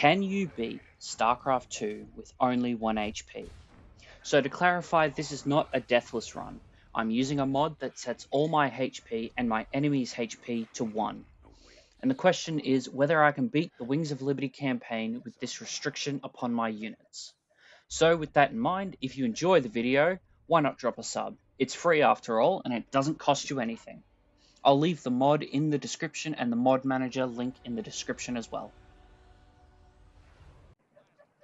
Can you beat Starcraft 2 with only 1 HP? So to clarify, this is not a deathless run. I'm using a mod that sets all my HP and my enemy's HP to 1. And the question is whether I can beat the Wings of Liberty campaign with this restriction upon my units. So with that in mind, if you enjoy the video, why not drop a sub? It's free after all, and it doesn't cost you anything. I'll leave the mod in the description and the mod manager link in the description as well.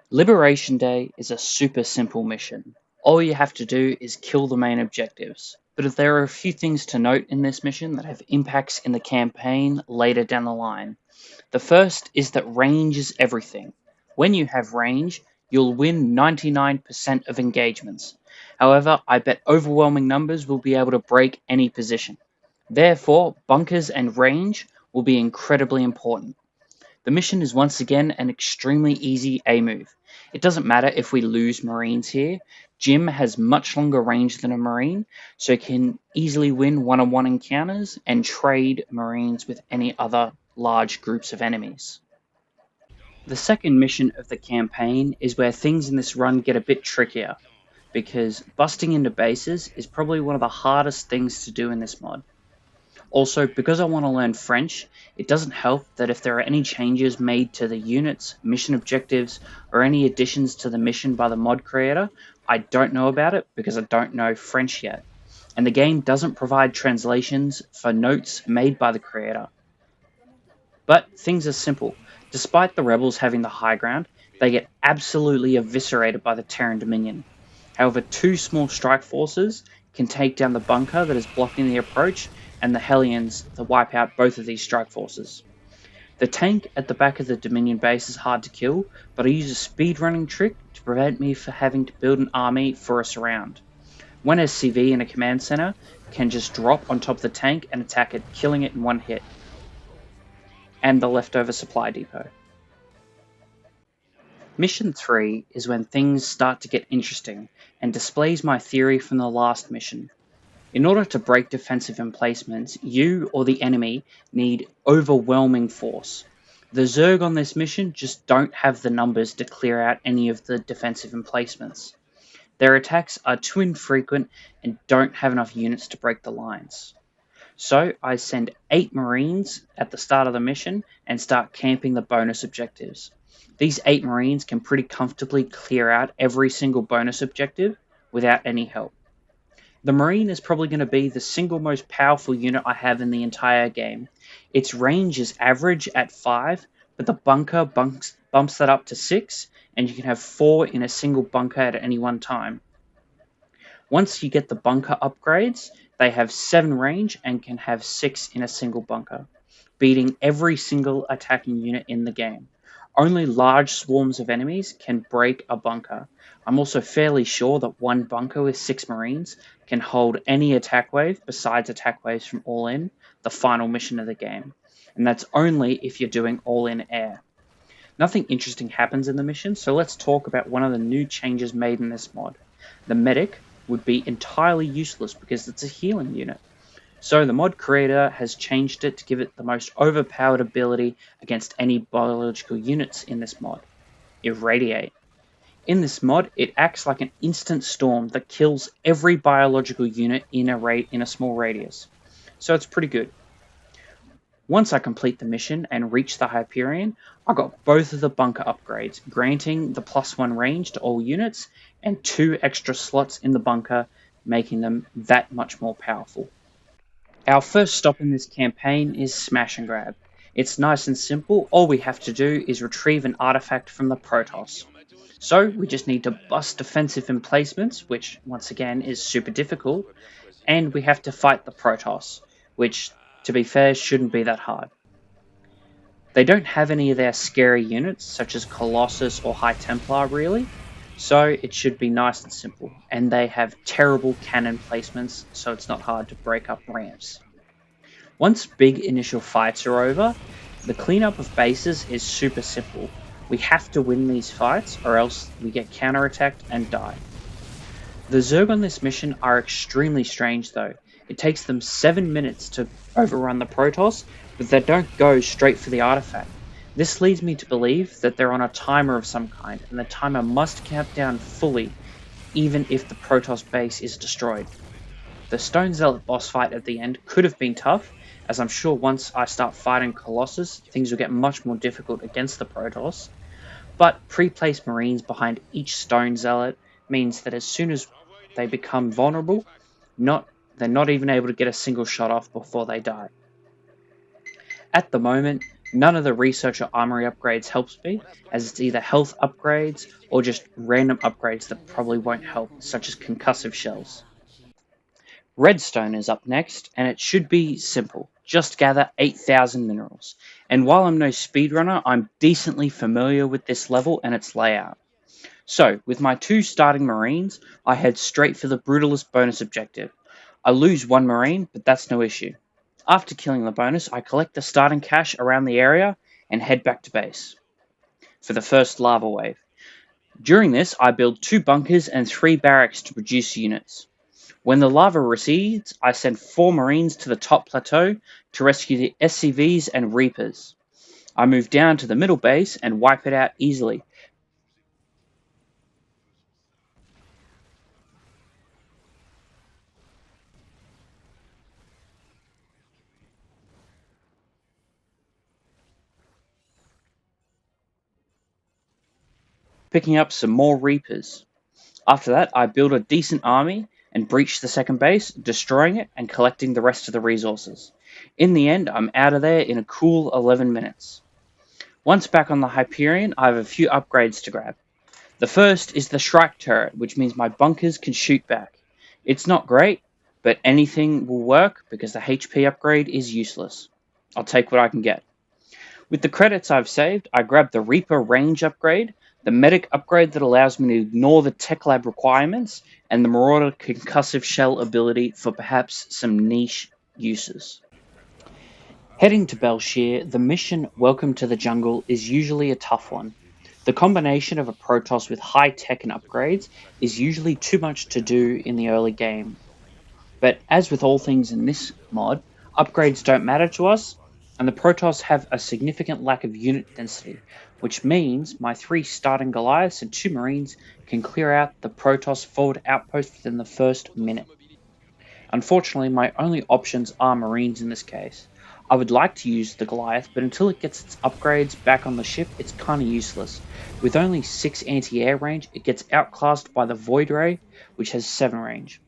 Liberation Day is a super simple mission. All you have to do is kill the main objectives. But there are a few things to note in this mission that have impacts in the campaign later down the line. The first is that range is everything. When you have range, you'll win 99% of engagements. However, I bet overwhelming numbers will be able to break any position. Therefore, bunkers and range will be incredibly important. The mission is once again an extremely easy A move. It doesn't matter if we lose Marines here. Jim has much longer range than a Marine, so he can easily win one-on-one encounters and trade Marines with any other large groups of enemies. The second mission of the campaign is where things in this run get a bit trickier, because busting into bases is probably one of the hardest things to do in this mod. Also, because I want to learn French, it doesn't help that if there are any changes made to the units, mission objectives, or any additions to the mission by the mod creator, I don't know about it because I don't know French yet. And the game doesn't provide translations for notes made by the creator. But things are simple. Despite the rebels having the high ground, they get absolutely eviscerated by the Terran Dominion. However, two small strike forces can take down the bunker that is blocking the approach, and the Hellions to wipe out both of these strike forces. The tank at the back of the Dominion base is hard to kill, but I use a speedrunning trick to prevent me from having to build an army for a surround. One SCV in a command center can just drop on top of the tank and attack it, killing it in one hit. And the leftover supply depot. Mission 3 is when things start to get interesting and displays my theory from the last mission. In order to break defensive emplacements, you or the enemy need overwhelming force. The Zerg on this mission just don't have the numbers to clear out any of the defensive emplacements. Their attacks are too infrequent and don't have enough units to break the lines. So I send 8 Marines at the start of the mission and start camping the bonus objectives. These 8 Marines can pretty comfortably clear out every single bonus objective without any help. The Marine is probably going to be the single most powerful unit I have in the entire game. Its range is average at 5, but the bunker bumps that up to 6, and you can have 4 in a single bunker at any one time. Once you get the bunker upgrades, they have 7 range and can have 6 in a single bunker, beating every single attacking unit in the game. Only large swarms of enemies can break a bunker. I'm also fairly sure that one bunker with 6 Marines can hold any attack wave besides attack waves from All In, the final mission of the game. And that's only if you're doing All In air. Nothing interesting happens in the mission, so let's talk about one of the new changes made in this mod. The medic would be entirely useless because it's a healing unit. So the mod creator has changed it to give it the most overpowered ability against any biological units in this mod, Irradiate. In this mod, it acts like an instant storm that kills every biological unit in a small radius. So it's pretty good. Once I complete the mission and reach the Hyperion, I got both of the bunker upgrades, granting the +1 range to all units and 2 extra slots in the bunker, making them that much more powerful. Our first stop in this campaign is Smash and Grab. It's nice and simple. All we have to do is retrieve an artifact from the Protoss. So we just need to bust defensive emplacements, which once again is super difficult, and we have to fight the Protoss, which, to be fair, shouldn't be that hard. They don't have any of their scary units, such as Colossus or High Templar really, so it should be nice and simple, and they have terrible cannon placements, so it's not hard to break up ramps. Once big initial fights are over, the cleanup of bases is super simple. We have to win these fights or else we get counterattacked and die. The Zerg on this mission are extremely strange though. It takes them 7 minutes to overrun the Protoss, but they don't go straight for the artifact. This leads me to believe that they're on a timer of some kind, and the timer must count down fully even if the Protoss base is destroyed. The Stone Zealot boss fight at the end could have been tough, as I'm sure once I start fighting Colossus, things will get much more difficult against the Protoss, but pre-placed Marines behind each Stone Zealot means that as soon as they become vulnerable, not they're not even able to get a single shot off before they die. At the moment, none of the researcher armory upgrades helps me, as it's either health upgrades or just random upgrades that probably won't help, such as concussive shells. Redstone is up next, and it should be simple. Just gather 8,000 minerals. And while I'm no speedrunner, I'm decently familiar with this level and its layout. So, with my two starting Marines, I head straight for the Brutalist bonus objective. I lose one Marine, but that's no issue. After killing the bonus, I collect the starting cash around the area and head back to base for the first lava wave. During this, I build 2 bunkers and 3 barracks to produce units. When the lava recedes, I send 4 Marines to the top plateau to rescue the SCVs and Reapers. I move down to the middle base and wipe it out easily. Picking up some more Reapers. After that, I build a decent army and breach the second base, destroying it and collecting the rest of the resources. In the end, I'm out of there in a cool 11 minutes. Once back on the Hyperion, I have a few upgrades to grab. The first is the Shrike Turret, which means my bunkers can shoot back. It's not great, but anything will work because the HP upgrade is useless. I'll take what I can get. With the credits I've saved, I grabbed the Reaper range upgrade, the medic upgrade that allows me to ignore the tech lab requirements, and the Marauder concussive shell ability for perhaps some niche uses. Heading to Belshir, the mission Welcome to the Jungle is usually a tough one. The combination of a Protoss with high tech and upgrades is usually too much to do in the early game. But as with all things in this mod, upgrades don't matter to us, and the Protoss have a significant lack of unit density, which means my 3 starting Goliaths and 2 Marines can clear out the Protoss forward outpost within the first minute. Unfortunately, my only options are Marines in this case. I would like to use the Goliath, but until it gets its upgrades back on the ship, it's kinda useless. With only 6 anti-air range, it gets outclassed by the Void Ray, which has 7 range.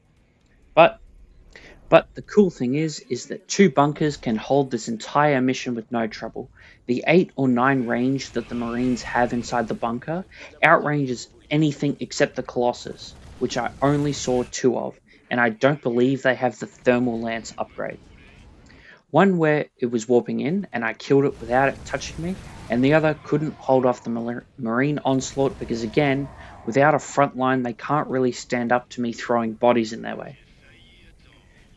But the cool thing is that 2 bunkers can hold this entire mission with no trouble. The 8 or 9 range that the Marines have inside the bunker outranges anything except the Colossus, which I only saw 2 of, and I don't believe they have the Thermal Lance upgrade. One where it was warping in and I killed it without it touching me, and the other couldn't hold off the Marine onslaught because again, without a front line they can't really stand up to me throwing bodies in their way.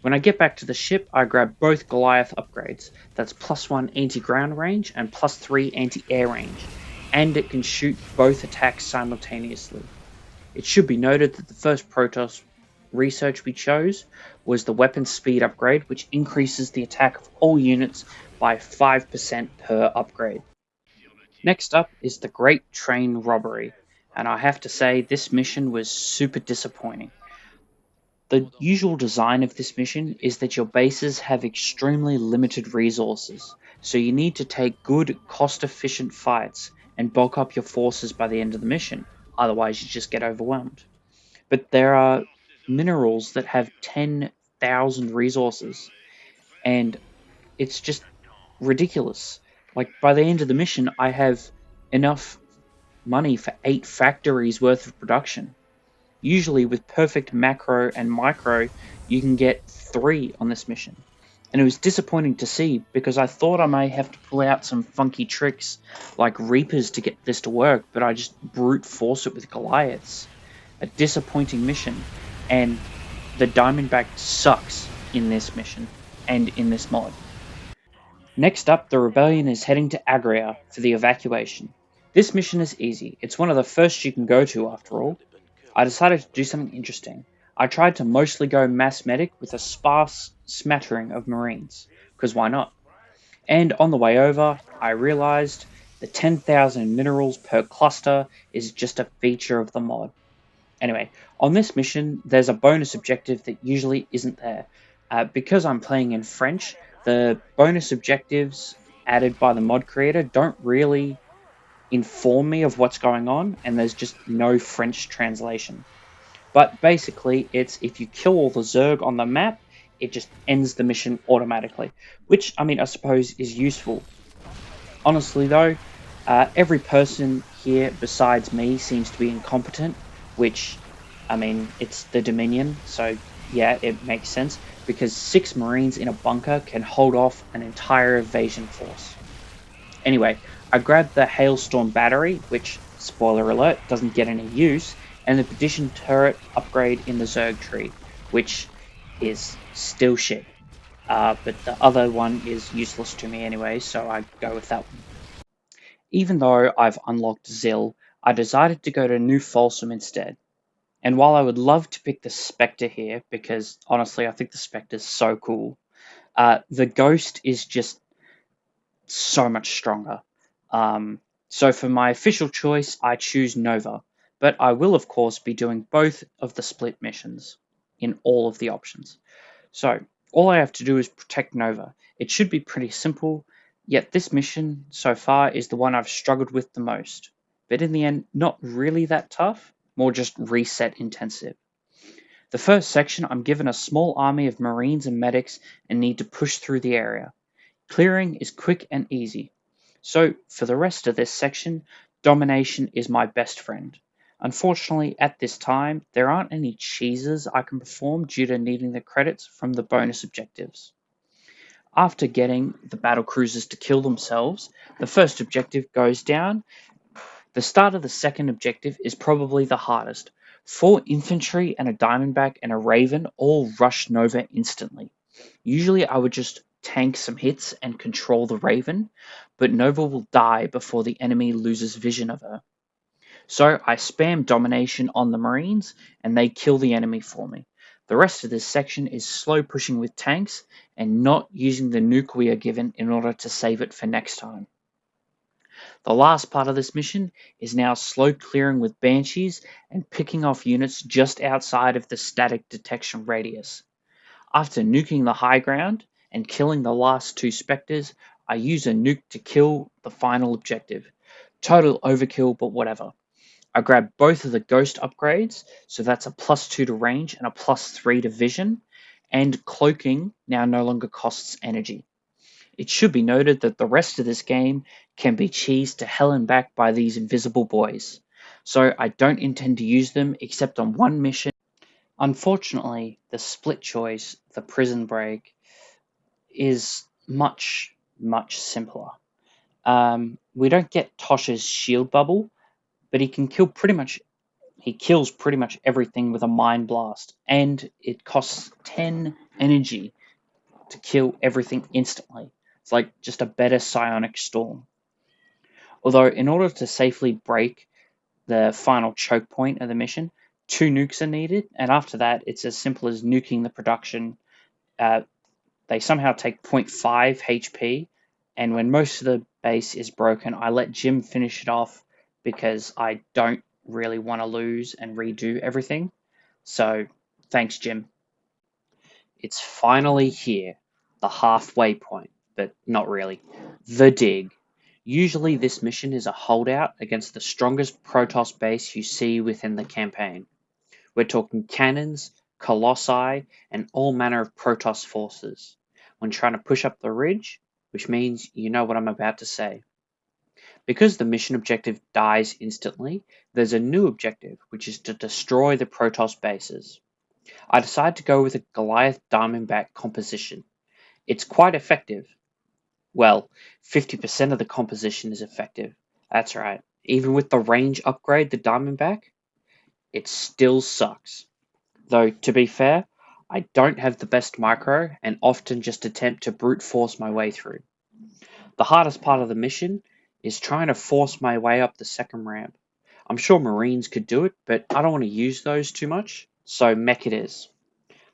When I get back to the ship, I grab both Goliath upgrades. That's +1 anti-ground range and +3 anti-air range, and it can shoot both attacks simultaneously. It should be noted that the first Protoss research we chose was the weapon speed upgrade, which increases the attack of all units by 5% per upgrade. Next up is the Great Train Robbery, and I have to say this mission was super disappointing. The usual design of this mission is that your bases have extremely limited resources, so you need to take good, cost-efficient fights and bulk up your forces by the end of the mission, otherwise you just get overwhelmed. But there are minerals that have 10,000 resources, and it's just ridiculous. Like, by the end of the mission, I have enough money for 8 factories worth of production. Usually, with perfect macro and micro, you can get 3 on this mission. And it was disappointing to see because I thought I may have to pull out some funky tricks like Reapers to get this to work, but I just brute force it with Goliaths. A disappointing mission, and the Diamondback sucks in this mission and in this mod. Next up, the Rebellion is heading to Agria for the evacuation. This mission is easy. It's one of the first you can go to after all. I decided to do something interesting. I tried to mostly go mass medic with a sparse smattering of Marines, because why not? And on the way over, I realized The 10,000 minerals per cluster is just a feature of the mod. Anyway, on this mission, there's a bonus objective that usually isn't there. Because I'm playing in French, the bonus objectives added by the mod creator don't really inform me of what's going on, and there's just no French translation. But basically, it's if you kill all the Zerg on the map, it just ends the mission automatically, which, I mean, I suppose is useful. Honestly, though, every person here besides me seems to be incompetent, which, I mean, it's the Dominion, so yeah, it makes sense, because 6 Marines in a bunker can hold off an entire invasion force. Anyway, I grabbed the Hailstorm battery, which, spoiler alert, doesn't get any use, and the Perdition turret upgrade in the Zerg tree, which is still shit. But the other one is useless to me anyway, so I go with that one. Even though I've unlocked Zill, I decided to go to New Folsom instead. And while I would love to pick the Spectre here, because honestly I think the Spectre's so cool, the Ghost is just so much stronger. So for my official choice, I choose Nova, but I will of course be doing both of the split missions in all of the options. So all I have to do is protect Nova. It should be pretty simple, yet this mission so far is the one I've struggled with the most. But in the end, not really that tough, more just reset intensive. The first section, I'm given a small army of Marines and medics and need to push through the area. Clearing is quick and easy. So for the rest of this section, domination is my best friend. Unfortunately, at this time, there aren't any cheeses I can perform due to needing the credits from the bonus objectives. After getting the battle cruisers to kill themselves, the first objective goes down. The start of the second objective is probably the hardest. 4 infantry and a diamondback and a raven all rush Nova instantly. Usually I would just tank some hits and control the raven, but Nova will die before the enemy loses vision of her. So I spam domination on the Marines, and they kill the enemy for me. The rest of this section is slow pushing with tanks and not using the nuke we are given in order to save it for next time. The last part of this mission is now slow clearing with Banshees and picking off units just outside of the static detection radius. After nuking the high ground and killing the last 2 Spectres, I use a nuke to kill the final objective. Total overkill, but whatever. I grab both of the Ghost upgrades, so that's a +2 to range and a +3 to vision, and cloaking now no longer costs energy. It should be noted that the rest of this game can be cheesed to hell and back by these invisible boys, so I don't intend to use them except on one mission. Unfortunately, the split choice, the prison break, is much, much simpler. We don't get Tosh's shield bubble, but he kills pretty much everything with a mind blast, and it costs 10 energy to kill everything instantly. It's like just a better psionic storm. Although, in order to safely break the final choke point of the mission, 2 nukes are needed, and after that, it's as simple as nuking the production. Uh, they somehow take zero point 0.5 HP, and when most of the base is broken, I let Jim finish it off because I don't really want to lose and redo everything. So, thanks, Jim. It's finally here, the halfway point, but not really. The Dig. Usually this mission is a holdout against the strongest Protoss base you see within the campaign. We're talking cannons, colossi, and all manner of Protoss forces. When trying to push up the ridge, which means you know what I'm about to say. Because the mission objective dies instantly, there's a new objective, which is to destroy the Protoss bases. I decided to go with a Goliath Diamondback composition. It's quite effective. Well, 50% of the composition is effective. That's right. Even with the range upgrade, the Diamondback, it still sucks. Though, to be fair, I don't have the best micro and often just attempt to brute force my way through. The hardest part of the mission is trying to force my way up the second ramp. I'm sure Marines could do it, but I don't want to use those too much, so mech it is.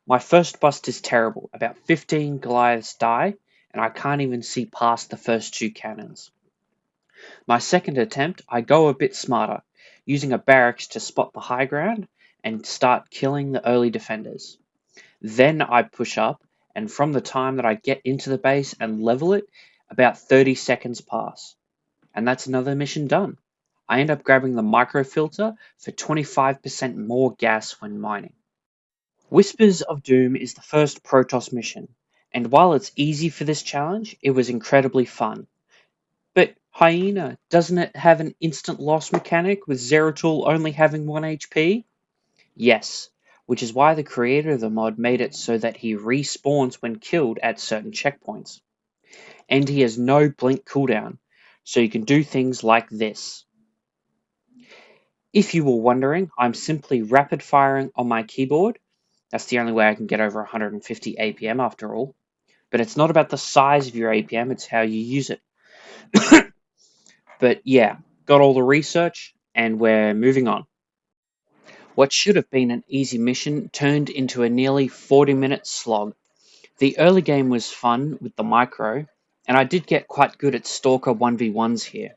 My first bust is terrible. About 15 Goliaths die, and I can't even see past the first 2 cannons. My second attempt, I go a bit smarter, using a barracks to spot the high ground and start killing the early defenders. Then I push up, and from the time that I get into the base and level it, about 30 seconds pass. And that's another mission done. I end up grabbing the microfilter for 25% more gas when mining. Whispers of Doom is the first Protoss mission, and while it's easy for this challenge, it was incredibly fun. But Hyena, doesn't it have an instant loss mechanic with Zeratul only having 1 HP? Yes, which is why the creator of the mod made it so that he respawns when killed at certain checkpoints. And he has no blink cooldown, so you can do things like this. If you were wondering, I'm simply rapid firing on my keyboard. That's the only way I can get over 150 APM after all. But it's not about the size of your APM, it's how you use it. But yeah, got all the research, and we're moving on. What should have been an easy mission turned into a nearly 40-minute slog. The early game was fun with the micro, and I did get quite good at Stalker 1v1s here.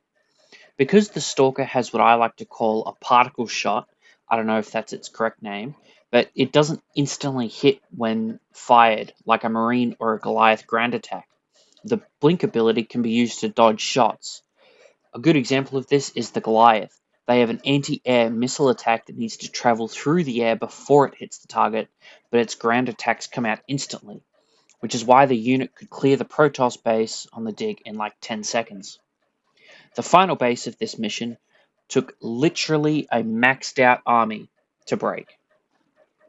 Because the Stalker has what I like to call a particle shot, I don't know if that's its correct name, but it doesn't instantly hit when fired like a Marine or a Goliath Grand Attack. The blink ability can be used to dodge shots. A good example of this is the Goliath. They have an anti-air missile attack that needs to travel through the air before it hits the target, but its ground attacks come out instantly, which is why the unit could clear the Protoss base on the dig in like 10 seconds. The final base of this mission took literally a maxed out army to break.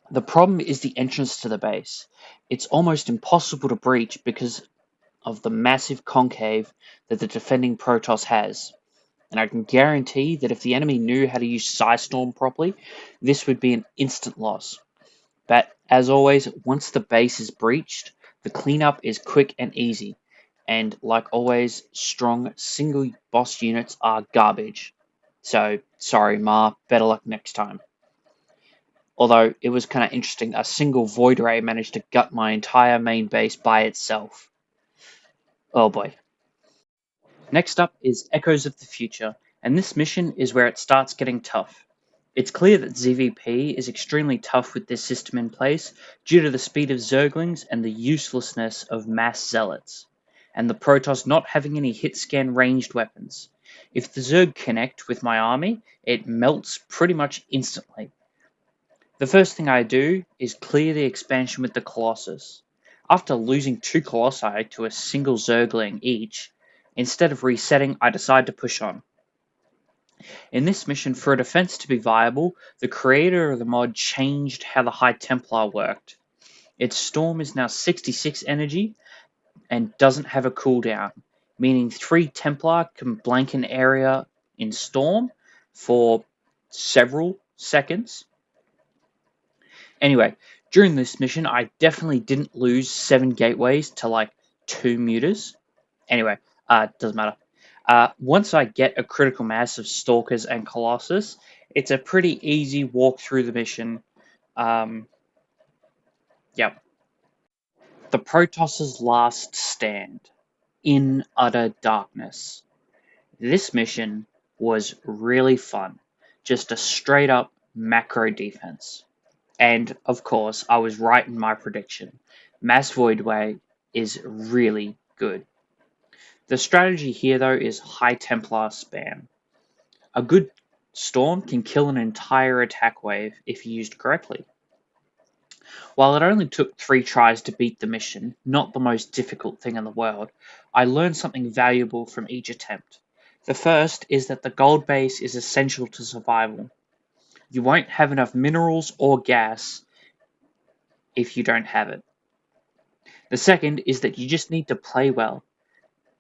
The problem is the entrance to the base. It's almost impossible to breach because of the massive concave that the defending Protoss has. And I can guarantee that if the enemy knew how to use Psystorm properly, this would be an instant loss. But as always, once the base is breached, the cleanup is quick and easy. And like always, strong single boss units are garbage. So, sorry, Ma, better luck next time. Although it was kind of interesting, a single Void Ray managed to gut my entire main base by itself. Oh boy. Next up is Echoes of the Future, and this mission is where it starts getting tough. It's clear that ZVP is extremely tough with this system in place due to the speed of Zerglings and the uselessness of mass zealots, and the Protoss not having any hit scan ranged weapons. If the Zerg connect with my army, it melts pretty much instantly. The first thing I do is clear the expansion with the Colossus. After losing 2 Colossi to a single Zergling each, instead of resetting, I decide to push on. In this mission, for a defense to be viable, the creator of the mod changed how the High Templar worked. Its Storm is now 66 energy and doesn't have a cooldown, meaning 3 Templar can blank an area in Storm for several seconds. Anyway, during this mission, I definitely didn't lose 7 gateways to like 2 mutas. Anyway, doesn't matter. Once I get a critical mass of Stalkers and Colossus, it's a pretty easy walk through the mission. Yep. The Protoss's last stand. In utter darkness. This mission was really fun. Just a straight up macro defense. And, of course, I was right in my prediction. Mass Void Wave is really good. The strategy here, though, is High Templar spam. A good Storm can kill an entire attack wave if used correctly. While it only took 3 tries to beat the mission, not the most difficult thing in the world, I learned something valuable from each attempt. The first is that the gold base is essential to survival. You won't have enough minerals or gas if you don't have it. The second is that you just need to play well.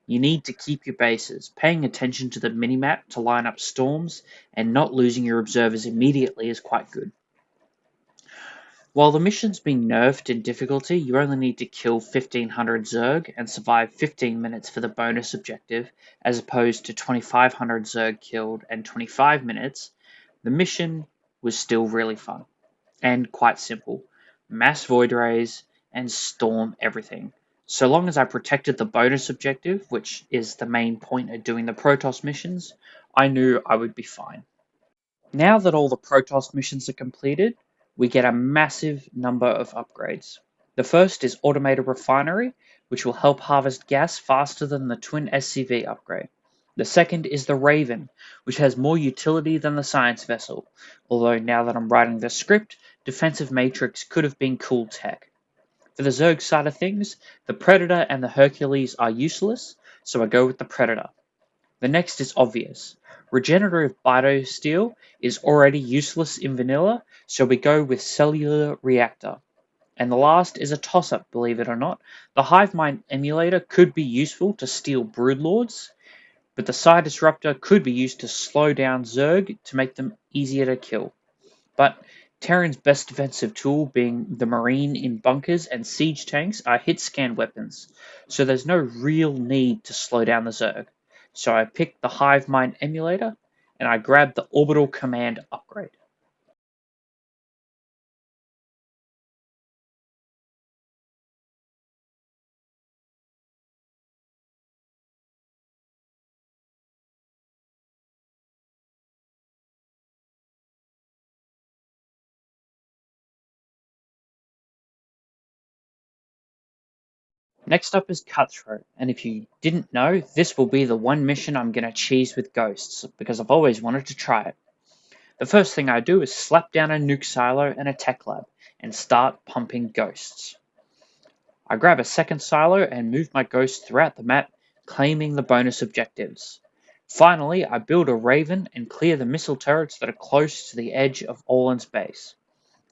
You need to keep your bases, paying attention to the minimap to line up storms, and not losing your observers immediately is quite good. While the mission's been nerfed in difficulty, you only need to kill 1500 Zerg and survive 15 minutes for the bonus objective, as opposed to 2500 Zerg killed and 25 minutes. The mission was still really fun and quite simple. Mass Void Rays and storm everything. So long as I protected the bonus objective, which is the main point of doing the Protoss missions, I knew I would be fine. Now that all the Protoss missions are completed, we get a massive number of upgrades. The first is Automated Refinery, which will help harvest gas faster than the Twin SCV upgrade. The second is the Raven, which has more utility than the Science Vessel, although now that I'm writing the script, Defensive Matrix could have been cool tech. For the Zerg side of things, the Predator and the Hercules are useless, so I go with the Predator. The next is obvious. Regenerative Biosteel is already useless in vanilla, so we go with Cellular Reactor. And the last is a toss-up, believe it or not. The Hivemind Emulator could be useful to steal Broodlords, but the Psi Disruptor could be used to slow down Zerg to make them easier to kill. But Terran's best defensive tool, being the Marine in bunkers and siege tanks, are hit scan weapons, so there's no real need to slow down the Zerg. So I picked the Hivemind Emulator, and I grabbed the Orbital Command upgrade. Next up is Cutthroat, and if you didn't know, this will be the one mission I'm going to cheese with ghosts, because I've always wanted to try it. The first thing I do is slap down a nuke silo and a tech lab, and start pumping ghosts. I grab a second silo and move my ghosts throughout the map, claiming the bonus objectives. Finally, I build a Raven and clear the missile turrets that are close to the edge of Orlan's base.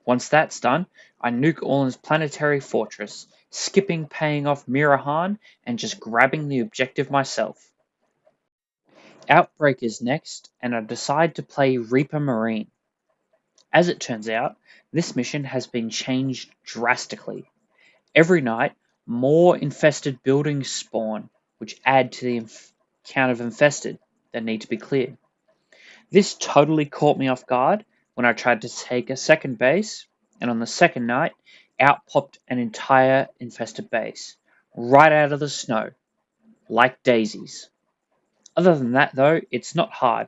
Once that's done, I nuke Orlan's planetary fortress, skipping paying off Mirahan and just grabbing the objective myself. Outbreak is next, and I decide to play Reaper Marine. As it turns out, this mission has been changed drastically. Every night, more infested buildings spawn, which add to the count of infested that need to be cleared. This totally caught me off guard when I tried to take a second base, and on the second night, out popped an entire infested base, right out of the snow, like daisies. Other than that, though, it's not hard.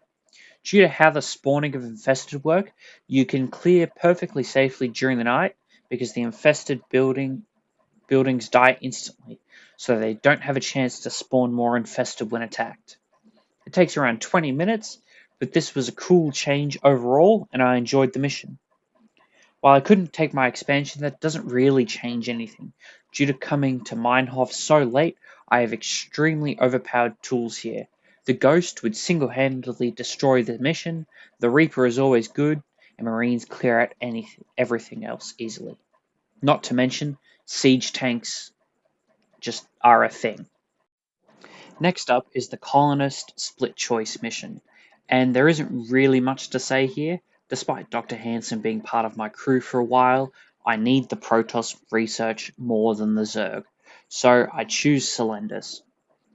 Due to how the spawning of infested work, you can clear perfectly safely during the night because the infested buildings die instantly, so they don't have a chance to spawn more infested when attacked. It takes around 20 minutes, but this was a cool change overall, and I enjoyed the mission. While I couldn't take my expansion, that doesn't really change anything. Due to coming to Meinhof so late, I have extremely overpowered tools here. The Ghost would single-handedly destroy the mission, the Reaper is always good, and Marines clear out everything else easily. Not to mention, siege tanks just are a thing. Next up is the Colonist Split Choice mission, and there isn't really much to say here. Despite Dr. Hansen being part of my crew for a while, I need the Protoss research more than the Zerg, so I choose Cylinders.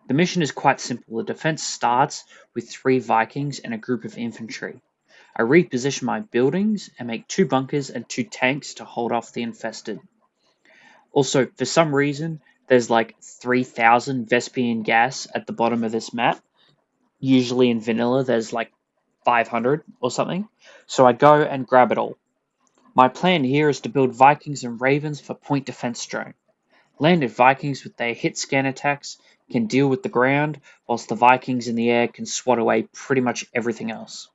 The mission is quite simple. The defense starts with 3 Vikings and a group of infantry. I reposition my buildings and make 2 bunkers and 2 tanks to hold off the infested. Also, for some reason, there's like 3,000 Vespian gas at the bottom of this map. Usually in vanilla, there's like 500 or something. So I go and grab it all. My plan here is to build Vikings and Ravens for point defense drone. Landed Vikings with their hit scan attacks can deal with the ground, whilst the Vikings in the air can swat away pretty much everything else.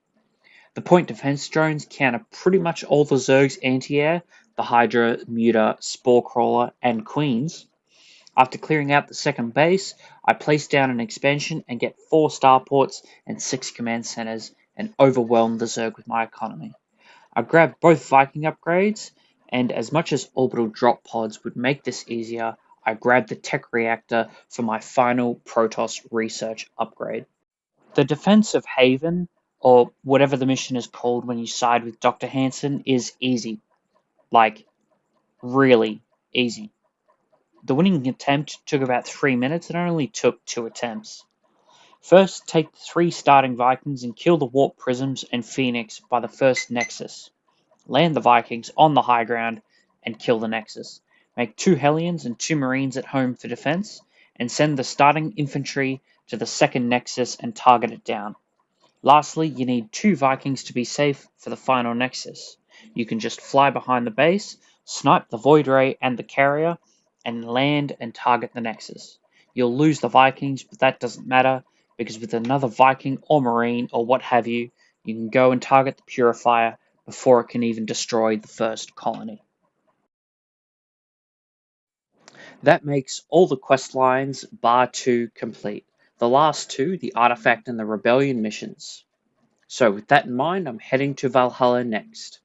The point defense drones counter pretty much all the Zerg's anti-air, the Hydra, Muta, Spore Crawler, and Queens. After clearing out the second base, I place down an expansion and get 4 starports and 6 command centers and overwhelm the Zerg with my economy. I grabbed both Viking upgrades, and as much as orbital drop pods would make this easier, I grabbed the tech reactor for my final Protoss research upgrade. The defense of Haven, or whatever the mission is called when you side with Dr. Hansen, is easy. Like, really easy. The winning attempt took about 3 minutes and only took 2 attempts. First, take the 3 starting Vikings and kill the Warp Prisms and Phoenix by the first Nexus. Land the Vikings on the high ground and kill the Nexus. Make 2 Hellions and 2 Marines at home for defense, and send the starting infantry to the second Nexus and target it down. Lastly, you need 2 Vikings to be safe for the final Nexus. You can just fly behind the base, snipe the Void Ray and the carrier, and land and target the Nexus. You'll lose the Vikings, but that doesn't matter, because with another Viking or Marine or what have you, you can go and target the Purifier before it can even destroy the first colony. That makes all the quest lines bar 2 complete. The last 2, the Artifact and the Rebellion missions. So with that in mind, I'm heading to Valhalla next.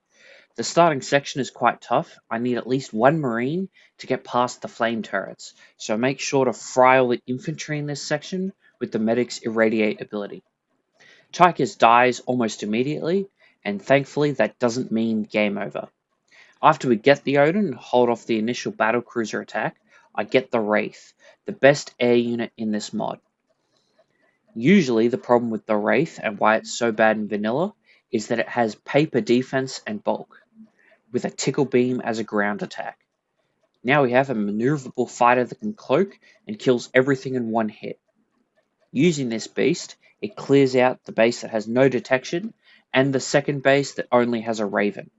The starting section is quite tough. I need at least 1 Marine to get past the flame turrets, so make sure to fry all the infantry in this section with the medic's irradiate ability. Tychus dies almost immediately, and thankfully that doesn't mean game over. After we get the Odin and hold off the initial battlecruiser attack, I get the Wraith, the best air unit in this mod. Usually the problem with the Wraith and why it's so bad in vanilla is that it has paper defense and bulk, with a tickle beam as a ground attack. Now we have a maneuverable fighter that can cloak and kills everything in one hit. Using this beast, it clears out the base that has no detection and the second base that only has a Raven.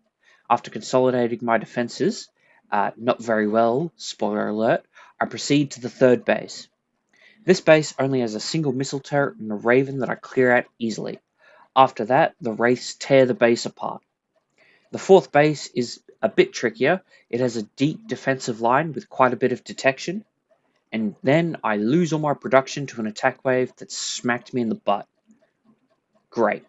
After consolidating my defenses, not very well, spoiler alert, I proceed to the third base. This base only has a single missile turret and a Raven that I clear out easily. After that, the Wraiths tear the base apart. The fourth base is a bit trickier. It has a deep defensive line with quite a bit of detection, and then I lose all my production to an attack wave that smacked me in the butt. Great.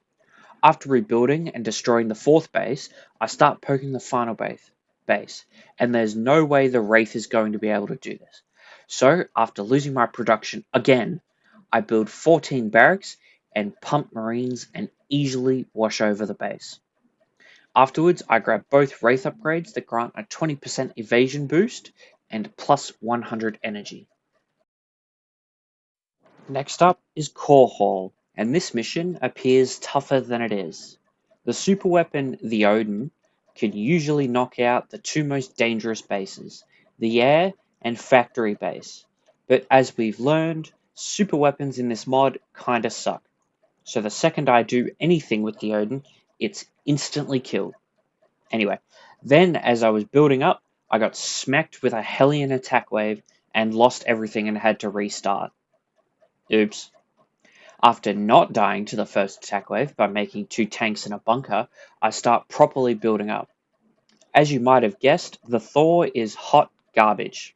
After rebuilding and destroying the fourth base, I start poking the final base, and there's no way the Wraith is going to be able to do this. So, after losing my production again, I build 14 barracks and pump Marines and easily wash over the base. Afterwards, I grab both Wraith upgrades that grant a 20% evasion boost and plus 100 energy. Next up is Core Hall, and this mission appears tougher than it is. The superweapon, the Odin, can usually knock out the 2 most dangerous bases, the air and factory base. But as we've learned, superweapons in this mod kinda suck. So the second I do anything with the Odin, it's instantly killed. Anyway, then as I was building up, I got smacked with a Hellion attack wave and lost everything and had to restart. Oops. After not dying to the first attack wave by making 2 tanks in a bunker, I start properly building up. As you might have guessed, the Thor is hot garbage.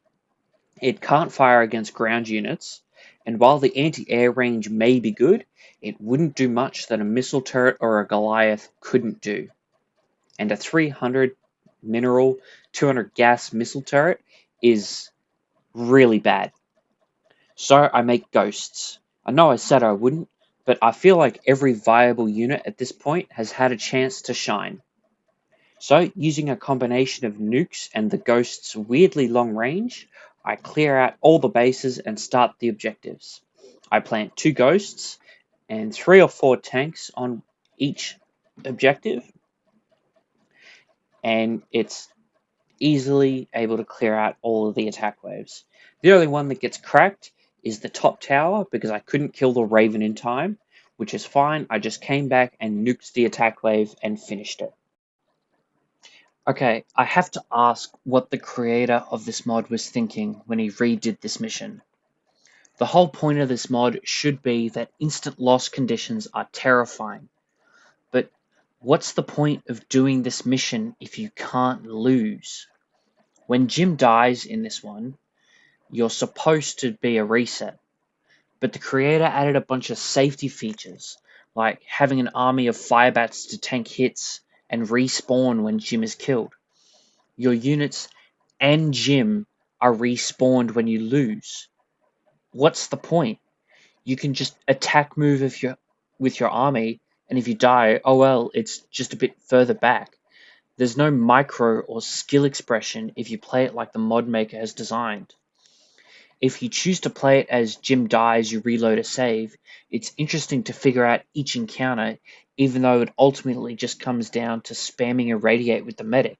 It can't fire against ground units, and while the anti-air range may be good, it wouldn't do much that a missile turret or a Goliath couldn't do. And a 300 mineral, 200 gas missile turret is really bad. So I make ghosts. I know I said I wouldn't, but I feel like every viable unit at this point has had a chance to shine. So, using a combination of nukes and the ghost's weirdly long range, I clear out all the bases and start the objectives. I plant 2 ghosts and 3 or 4 tanks on each objective, and it's easily able to clear out all of the attack waves. The only one that gets cracked is the top tower because I couldn't kill the Raven in time, which is fine. I just came back and nuked the attack wave and finished it. Okay, I have to ask what the creator of this mod was thinking when he redid this mission. The whole point of this mod should be that instant loss conditions are terrifying. But what's the point of doing this mission if you can't lose? When Jim dies in this one, you're supposed to be a reset. But the creator added a bunch of safety features, like having an army of firebats to tank hits and respawn when Jim is killed. Your units and Jim are respawned when you lose. What's the point? You can just attack move with your army, and if you die, oh well, it's just a bit further back. There's no micro or skill expression if you play it like the mod maker has designed. If you choose to play it as Jim dies, you reload a save, it's interesting to figure out each encounter, even though it ultimately just comes down to spamming Irradiate with the medic.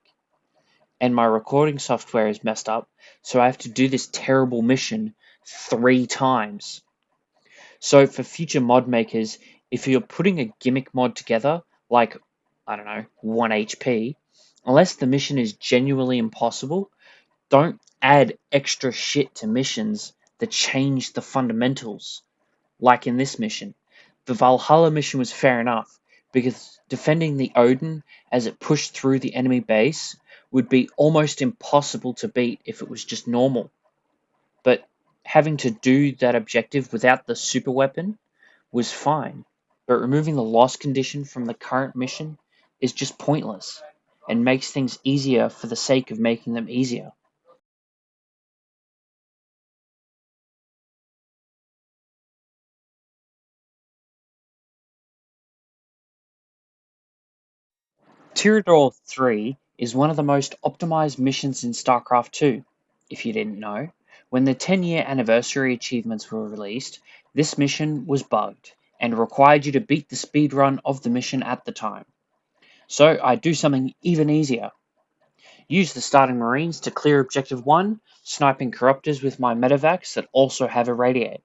and my recording software is messed up, so I have to do this terrible mission 3 times. So for future mod makers, if you're putting a gimmick mod together, like, I don't know, 1 HP, unless the mission is genuinely impossible, don't add extra shit to missions that change the fundamentals, like in this mission. The Valhalla mission was fair enough, because defending the Odin as it pushed through the enemy base would be almost impossible to beat if it was just normal. But having to do that objective without the super weapon was fine, but removing the loss condition from the current mission is just pointless and makes things easier for the sake of making them easier. Tyrador 3 is one of the most optimized missions in Starcraft 2, if you didn't know. When the 10-year anniversary achievements were released, this mission was bugged and required you to beat the speedrun of the mission at the time. So I do something even easier. Use the starting Marines to clear Objective 1, sniping Corruptors with my medevacs that also have irradiate.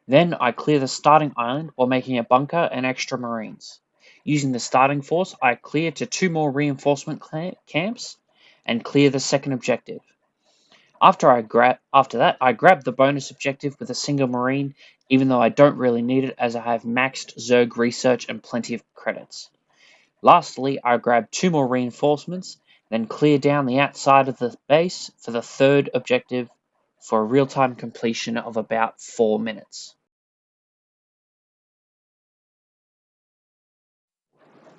Then I clear the starting island while making a bunker and extra Marines. Using the starting force, I clear to 2 more reinforcement camps and clear the second objective. After that, I grab the bonus objective with a single Marine, even though I don't really need it as I have maxed Zerg research and plenty of credits. Lastly, I grab 2 more reinforcements, then clear down the outside of the base for the third objective for a real-time completion of about 4 minutes.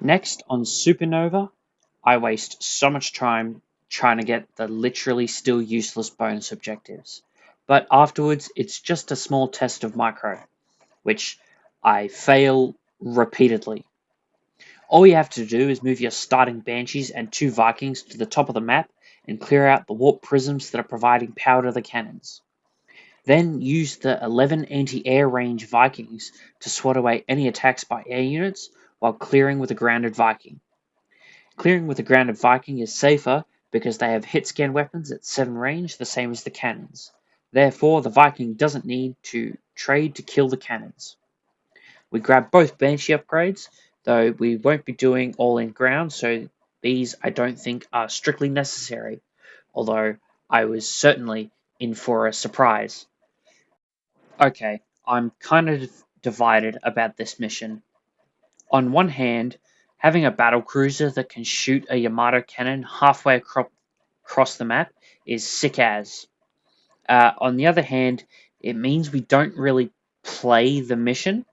Next, on Supernova, I waste so much time trying to get the literally still useless bonus objectives. But afterwards, it's just a small test of micro, which I fail repeatedly. All you have to do is move your starting Banshees and 2 Vikings to the top of the map and clear out the warp prisms that are providing power to the cannons. Then use the 11 anti-air range Vikings to swat away any attacks by air units while clearing with a grounded Viking. Clearing with a grounded Viking is safer because they have hit scan weapons at 7 range, the same as the cannons. Therefore, the Viking doesn't need to trade to kill the cannons. We grab both Banshee upgrades, though we won't be doing all in ground, so these I don't think are strictly necessary, although I was certainly in for a surprise. Okay, I'm kind of divided about this mission. On one hand, having a battle cruiser that can shoot a Yamato cannon halfway across the map is sick as. On the other hand, it means we don't really play the mission.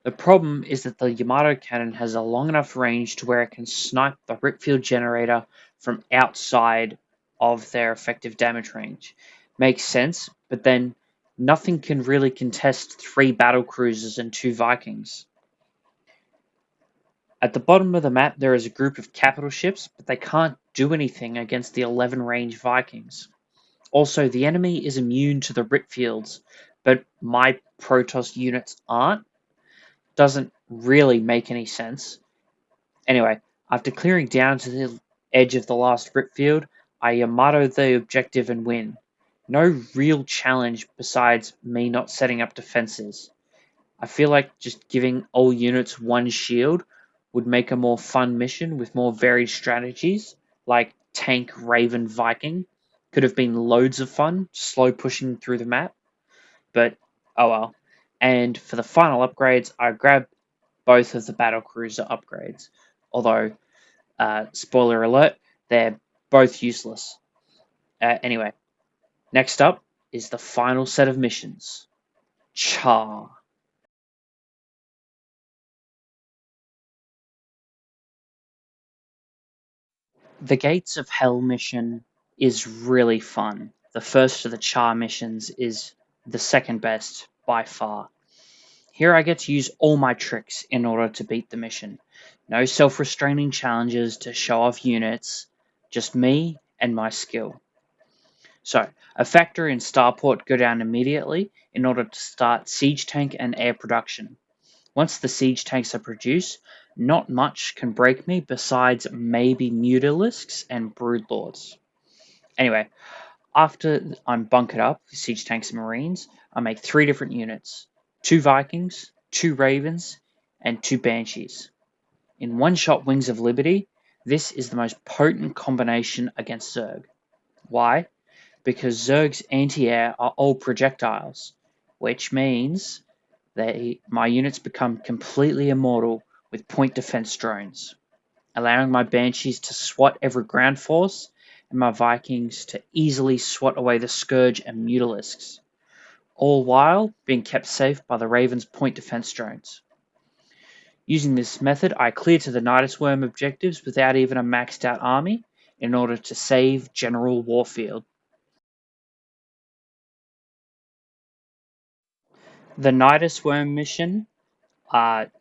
The problem is that the Yamato cannon has a long enough range to where it can snipe the Ripfield generator from outside of their effective damage range. Makes sense, but then nothing can really contest 3 battle cruisers and 2 Vikings. At the bottom of the map, there is a group of capital ships, but they can't do anything against the 11 range Vikings. Also, the enemy is immune to the Ripfields, but my Protoss units aren't. Doesn't really make any sense. Anyway, after clearing down to the edge of the last Ripfield, I Yamato the objective and win. No real challenge besides me not setting up defenses. I feel like just giving all units 1 shield would make a more fun mission with more varied strategies, like Tank, Raven, Viking. Could have been loads of fun, slow pushing through the map, but oh well. And for the final upgrades, I grabbed both of the battlecruiser upgrades. Although, spoiler alert, they're both useless. Anyway, next up is the final set of missions. Char. The Gates of Hell mission is really fun. The first of the Char missions is the second best by far. Here I get to use all my tricks in order to beat the mission. No self-restraining challenges to show off units, just me and my skill. So, a factory and starport go down immediately in order to start siege tank and air production. Once the siege tanks are produced, not much can break me besides maybe mutalisks and broodlords. Anyway, after I'm bunkered up with siege tanks and marines, I make 3 different units: 2 Vikings, 2 Ravens, and 2 Banshees. In one-shot Wings of Liberty, this is the most potent combination against Zerg. Why? Because Zerg's anti-air are all projectiles, which means my units become completely immortal with point defense drones, allowing my Banshees to swat every ground force and my Vikings to easily swat away the Scourge and Mutalisks, all while being kept safe by the Raven's point defense drones. Using this method, I clear to the Nidus Worm objectives without even a maxed out army in order to save General Warfield. The Nidus Worm mission,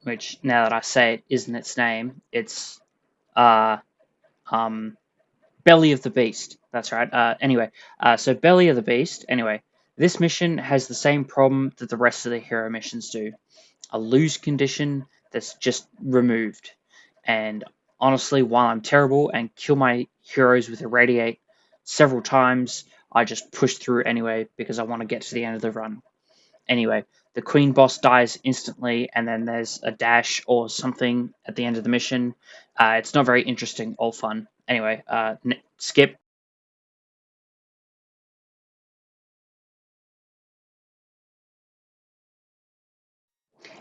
which now that I say it isn't its name, it's uh, um, Belly of the Beast. That's right. So Belly of the Beast. Anyway, this mission has the same problem that the rest of the hero missions do: a lose condition that's just removed. And honestly, while I'm terrible and kill my heroes with Irradiate several times, I just push through anyway because I want to get to the end of the run. Anyway, the Queen boss dies instantly, and then there's a dash or something at the end of the mission. It's not very interesting or fun. Anyway, skip.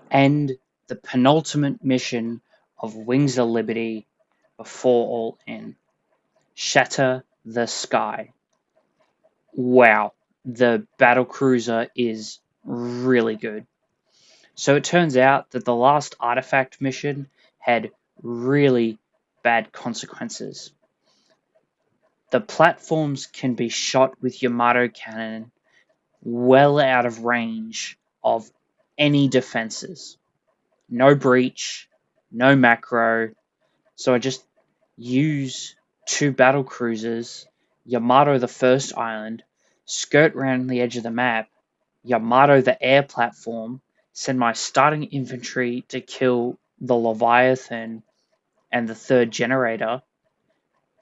And the penultimate mission of Wings of Liberty before all in. Shatter the Sky. Wow, the battle cruiser is really good. So it turns out that the last artifact mission had really bad consequences. The platforms can be shot with Yamato cannon well out of range of any defenses. No breach, no macro. So I just use 2 battle cruisers, Yamato the first island, skirt around the edge of the map, Yamato the air platform, send my starting infantry to kill the Leviathan and the 3rd generator,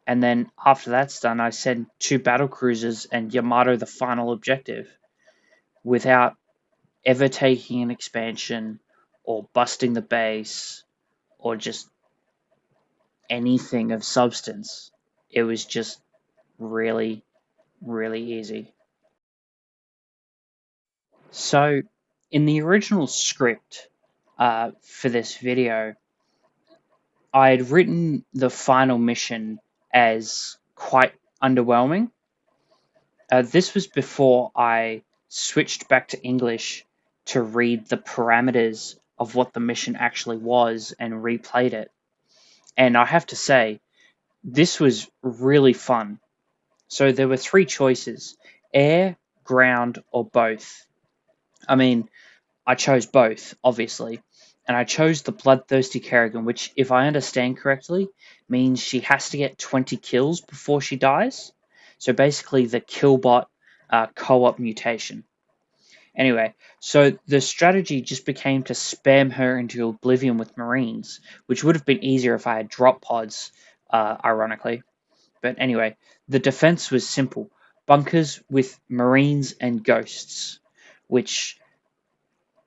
and then after that's done, I send 2 battle cruisers and Yamato the final objective without ever taking an expansion or busting the base or just anything of substance. It was just really, really easy. So, in the original script for this video, I had written the final mission as quite underwhelming. This was before I switched back to English to read the parameters of what the mission actually was and replayed it. And I have to say, this was really fun. So there were 3 choices: air, ground, or both. I mean, I chose both, obviously. And I chose the Bloodthirsty Kerrigan, which, if I understand correctly, means she has to get 20 kills before she dies. So basically, the Killbot co-op mutation. Anyway, so the strategy just became to spam her into oblivion with Marines, which would have been easier if I had drop pods, ironically. But anyway, the defense was simple: bunkers with Marines and Ghosts, which,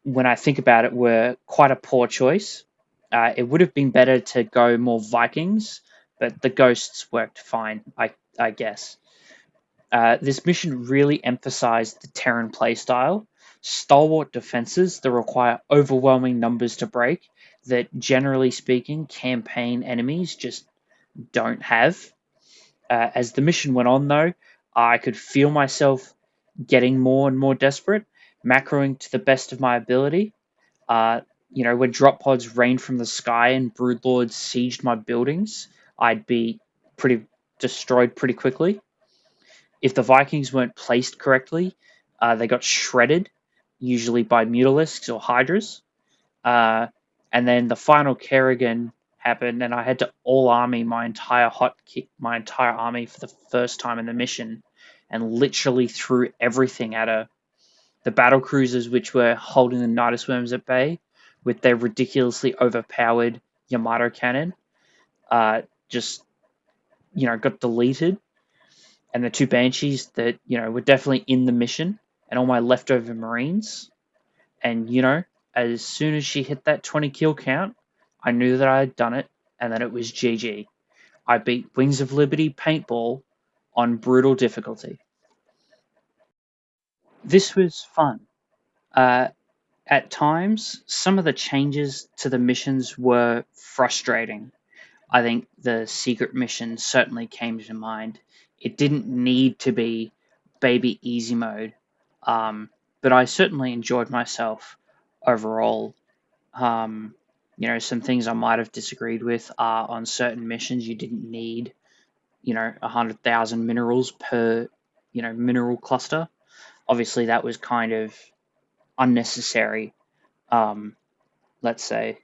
when I think about it, were quite a poor choice. It would have been better to go more Vikings, but the Ghosts worked fine, I guess. This mission really emphasized the Terran playstyle: stalwart defenses that require overwhelming numbers to break, that generally speaking, campaign enemies just don't have. As the mission went on, though, I could feel myself getting more and more desperate, macroing to the best of my ability. When drop pods rained from the sky and broodlords sieged my buildings, I'd be pretty destroyed pretty quickly. If the Vikings weren't placed correctly, they got shredded, usually by mutalisks or hydras. Uh, and then the final Kerrigan happened, and I had to all army my entire army for the first time in the mission, and literally threw everything at her. The battle cruisers, which were holding the Nidus Worms at bay, with their ridiculously overpowered Yamato cannon just got deleted, and the two Banshees that were definitely in the mission, and all my leftover Marines. And as soon as she hit that 20 kill count, I knew that I had done it and that it was GG. I beat Wings of Liberty paintball on brutal difficulty. This was fun. Uh, at times, some of the changes to the missions were frustrating. I think the secret mission certainly came to mind. It didn't need to be baby easy mode, but I certainly enjoyed myself overall. Um, some things I might have disagreed with are on certain missions you didn't need, 100,000 minerals per, mineral cluster. Obviously, that was kind of unnecessary, um, let's say.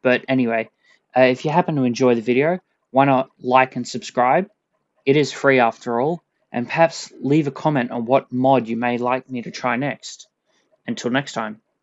But anyway, if you happen to enjoy the video, why not like and subscribe? It is free after all, and perhaps leave a comment on what mod you may like me to try next. Until next time.